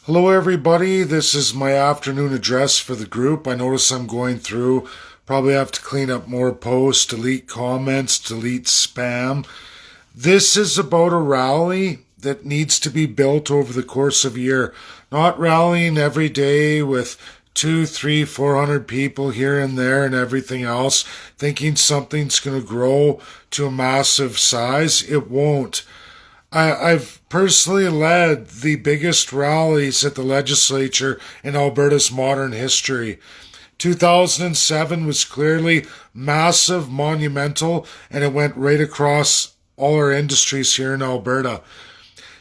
Hello, everybody. This is my afternoon address for the group. I notice I'm going through. Probably have to clean up more posts, delete comments, delete spam. This is about a rally that needs to be built over the course of a year, not rallying every day with two, three, 400 people here and there and everything else, thinking something's going to grow to a massive size. It won't. I've personally led the biggest rallies at the legislature in Alberta's modern history. 2007 was clearly massive, monumental, and it went right across all our industries here in Alberta.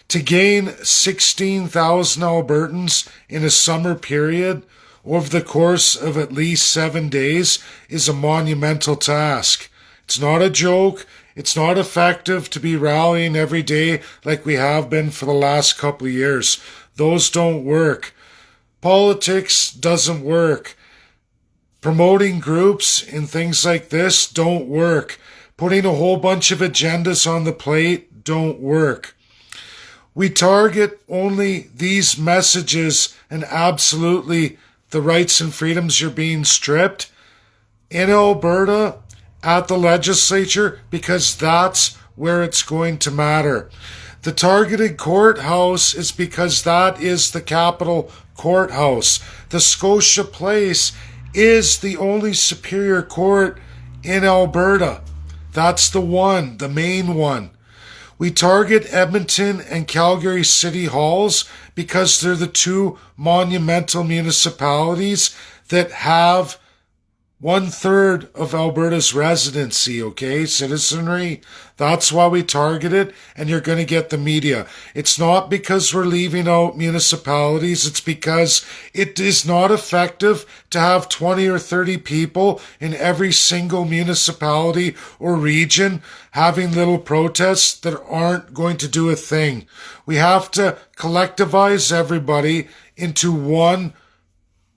To gain 16,000 Albertans in a summer period over the course of at least 7 days is a monumental task. It's not a joke. It's not effective to be rallying every day like we have been for the last couple of years. Those don't work. Politics doesn't work. Promoting groups and things like this don't work. Putting a whole bunch of agendas on the plate don't work. We target only these messages and absolutely the rights and freedoms you're being stripped in Alberta at the legislature because that's where it's going to matter. The targeted courthouse is because that is the capital courthouse. The Scotia Place is the only superior court in Alberta. That's the one, the main one. We target Edmonton and Calgary city halls because they're the two monumental municipalities that have 1/3 of Alberta's residency, okay, citizenry. That's why we target it, and you're going to get the media. It's not because we're leaving out municipalities. It's because it is not effective to have 20 or 30 people in every single municipality or region having little protests that aren't going to do a thing. We have to collectivize everybody into one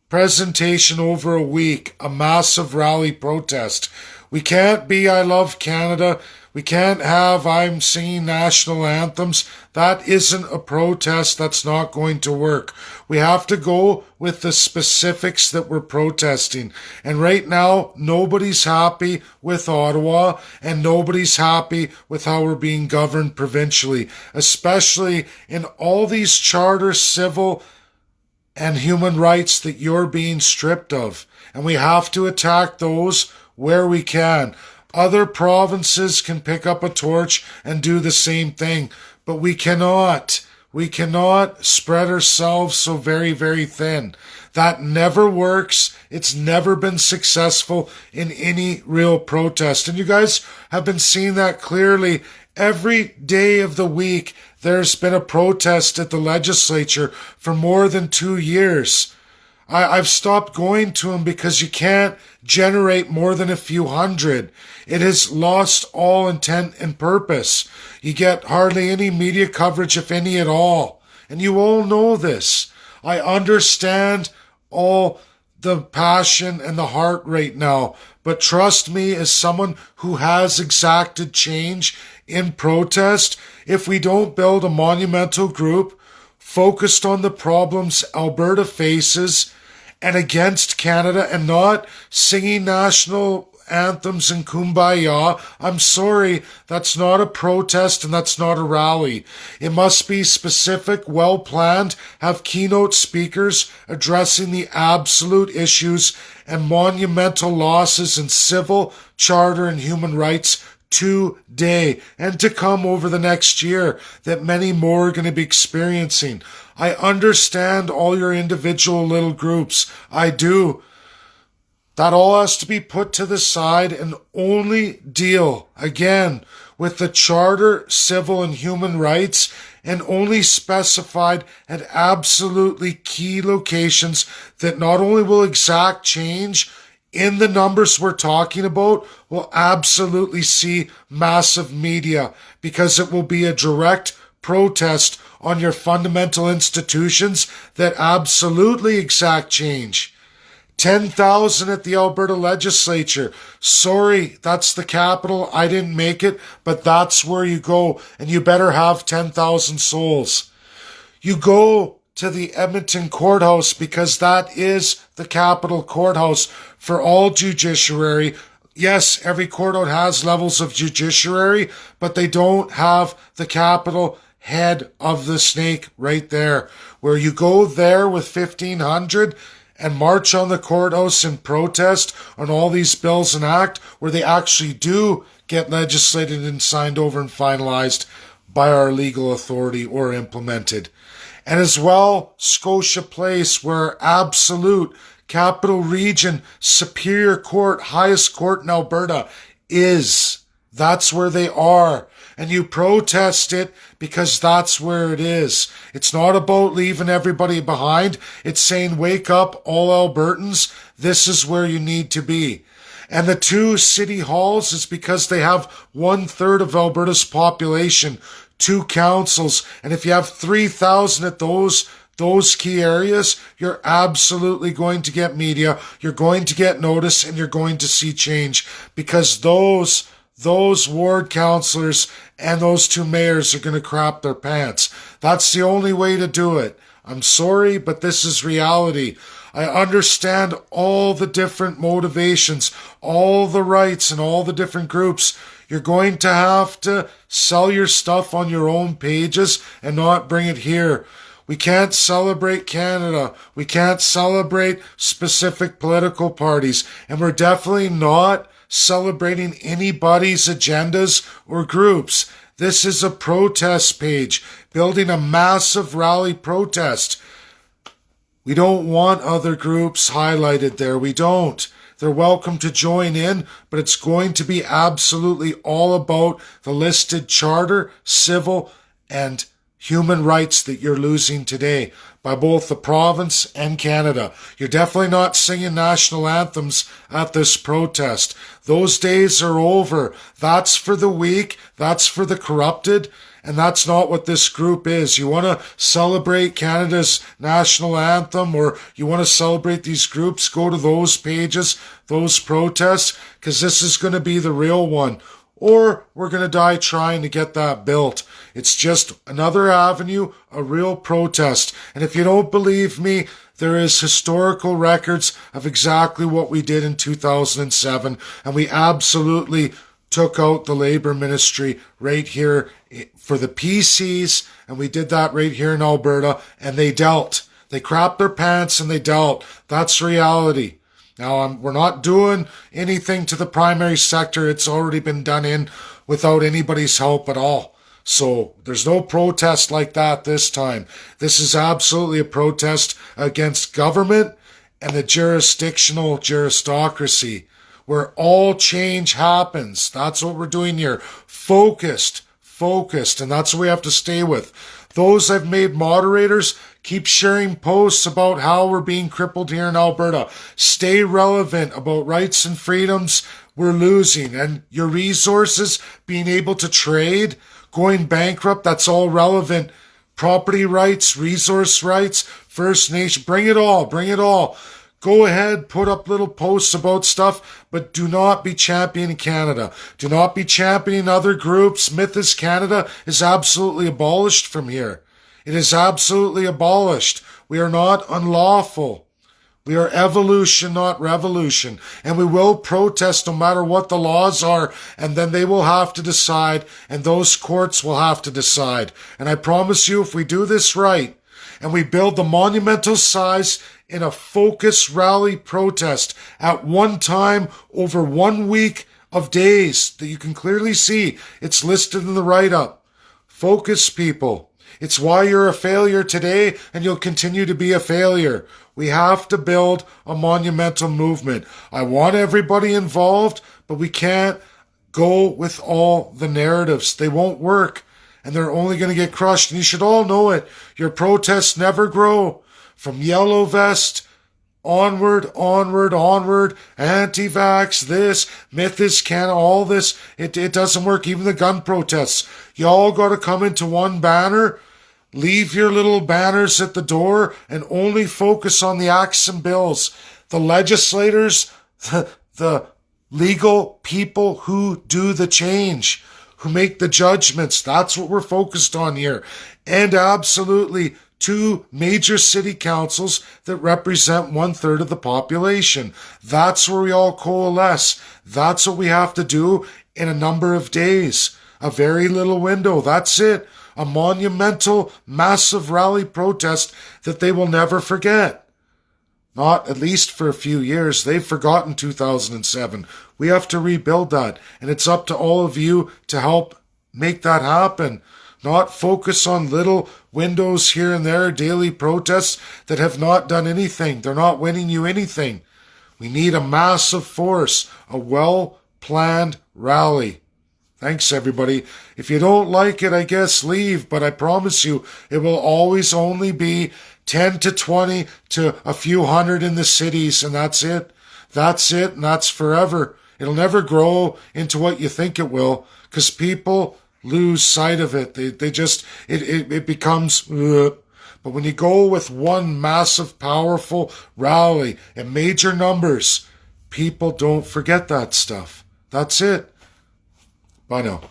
presentation over a week, a massive rally protest. We can't be I Love Canada. We can't have I'm singing national anthems. That isn't a protest. That's not going to work. We have to go with the specifics that we're protesting. And right now, nobody's happy with Ottawa and nobody's happy with how we're being governed provincially, especially in all these charter civil and human rights that you're being stripped of. And we have to attack those where we can. Other provinces can pick up a torch and do the same thing, but we cannot. We cannot spread ourselves so very, very thin. That never works. It's never been successful in any real protest. And you guys have been seeing that clearly every day of the week. There's been a protest at the legislature for more than 2 years. I've stopped going to them because you can't generate more than a few hundred. It has lost all intent and purpose. You get hardly any media coverage, if any at all. And you all know this. I understand all the passion and the heart right now. But trust me, as someone who has exacted change in protest, if we don't build a monumental group focused on the problems Alberta faces and against Canada and not singing national anthems and kumbaya, I'm sorry, that's not a protest and that's not a rally. It must be specific, well planned, have keynote speakers addressing the absolute issues and monumental losses in civil, charter, and human rights today and to come over the next year that many more are going to be experiencing. I understand all your individual little groups. I do. That all has to be put to the side and only deal, again, with the Charter, civil and human rights, and only specified at absolutely key locations that not only will exact change in the numbers we're talking about, will absolutely see massive media because it will be a direct protest on your fundamental institutions that absolutely exact change. 10,000 at the Alberta legislature. Sorry, that's the capital. I didn't make it, but that's where you go, and you better have 10,000 souls. You go to the Edmonton courthouse because that is the capital courthouse for all judiciary. Yes, every courthouse has levels of judiciary, but they don't have the capital head of the snake right there. Where you go there with 1,500 and march on the courthouse in protest on all these bills and act, where they actually do get legislated and signed over and finalized by our legal authority or implemented. And as well, Scotia Place, where absolute capital region, superior court, highest court in Alberta is. That's where they are. And you protest it because that's where it is. It's not about leaving everybody behind. It's saying, wake up, all Albertans. This is where you need to be. And the two city halls is because they have 1/3 of Alberta's population, 2 councils. And if you have 3,000 at those key areas, you're absolutely going to get media. You're going to get notice and you're going to see change because those ward councillors and those 2 mayors are going to crap their pants. That's the only way to do it. I'm sorry, but this is reality. I understand all the different motivations, all the rights and all the different groups. You're going to have to sell your stuff on your own pages and not bring it here. We can't celebrate Canada. We can't celebrate specific political parties. And we're definitely not celebrating anybody's agendas or groups. This is a protest page, building a massive rally protest. We don't want other groups highlighted there. We don't. They're welcome to join in, but it's going to be absolutely all about the listed charter, civil, and human rights that you're losing today by both the province and Canada. You're definitely not singing national anthems at this protest. Those days are over. That's for the weak. That's for the corrupted. And that's not what this group is. You want to celebrate Canada's national anthem or you want to celebrate these groups, go to those pages, those protests, because this is going to be the real one. Or we're going to die trying to get that built. It's just another avenue, a real protest. And if you don't believe me, there is historical records of exactly what we did in 2007. And we absolutely took out the Labour Ministry right here for the PCs. And we did that right here in Alberta. And they dealt. They crapped their pants and they dealt. That's reality. Now, we're not doing anything to the primary sector. It's already been done in without anybody's help at all. So there's no protest like that this time. This is absolutely a protest against government and the jurisdictional aristocracy where all change happens. That's what we're doing here. Focused. And that's what we have to stay with. Those I've made moderators, keep sharing posts about how we're being crippled here in Alberta. Stay relevant about rights and freedoms we're losing. And your resources, being able to trade, going bankrupt, that's all relevant. Property rights, resource rights, First Nation, bring it all. Go ahead, put up little posts about stuff, but do not be championing Canada. Do not be championing other groups. Mythos Canada is absolutely abolished from here. It is absolutely abolished. We are not unlawful. We are evolution, not revolution. And we will protest no matter what the laws are. And then they will have to decide. And those courts will have to decide. And I promise you, if we do this right, and we build the monumental size in a focused rally protest at one time over 1 week of days that you can clearly see, it's listed in the write-up. Focus, people. It's why you're a failure today and you'll continue to be a failure. We have to build a monumental movement. I want everybody involved, but we can't go with all the narratives. They won't work and they're only going to get crushed. And you should all know it. Your protests never grow. From Yellow Vest onward, anti-vax, this, Mythos Canada, all this, it doesn't work. Even the gun protests. You all got to come into one banner. Leave your little banners at the door and only focus on the acts and bills. The legislators, the legal people who do the change, who make the judgments. That's what we're focused on here. And absolutely 2 major city councils that represent 1/3 of the population. That's where we all coalesce. That's what we have to do in a number of days. A very little window. That's it. A monumental, massive rally protest that they will never forget. Not at least for a few years. They've forgotten 2007. We have to rebuild that. And it's up to all of you to help make that happen. Not focus on little windows here and there, daily protests that have not done anything. They're not winning you anything. We need a massive force, a well-planned rally. Thanks, everybody. If you don't like it, I guess leave, but I promise you it will always only be 10 to 20 to a few hundred in the cities, and that's it. That's it, and that's forever. It'll never grow into what you think it will, because people lose sight of it. They just, it becomes, But when you go with one massive, powerful rally in major numbers, people don't forget that stuff. That's it. Bye now.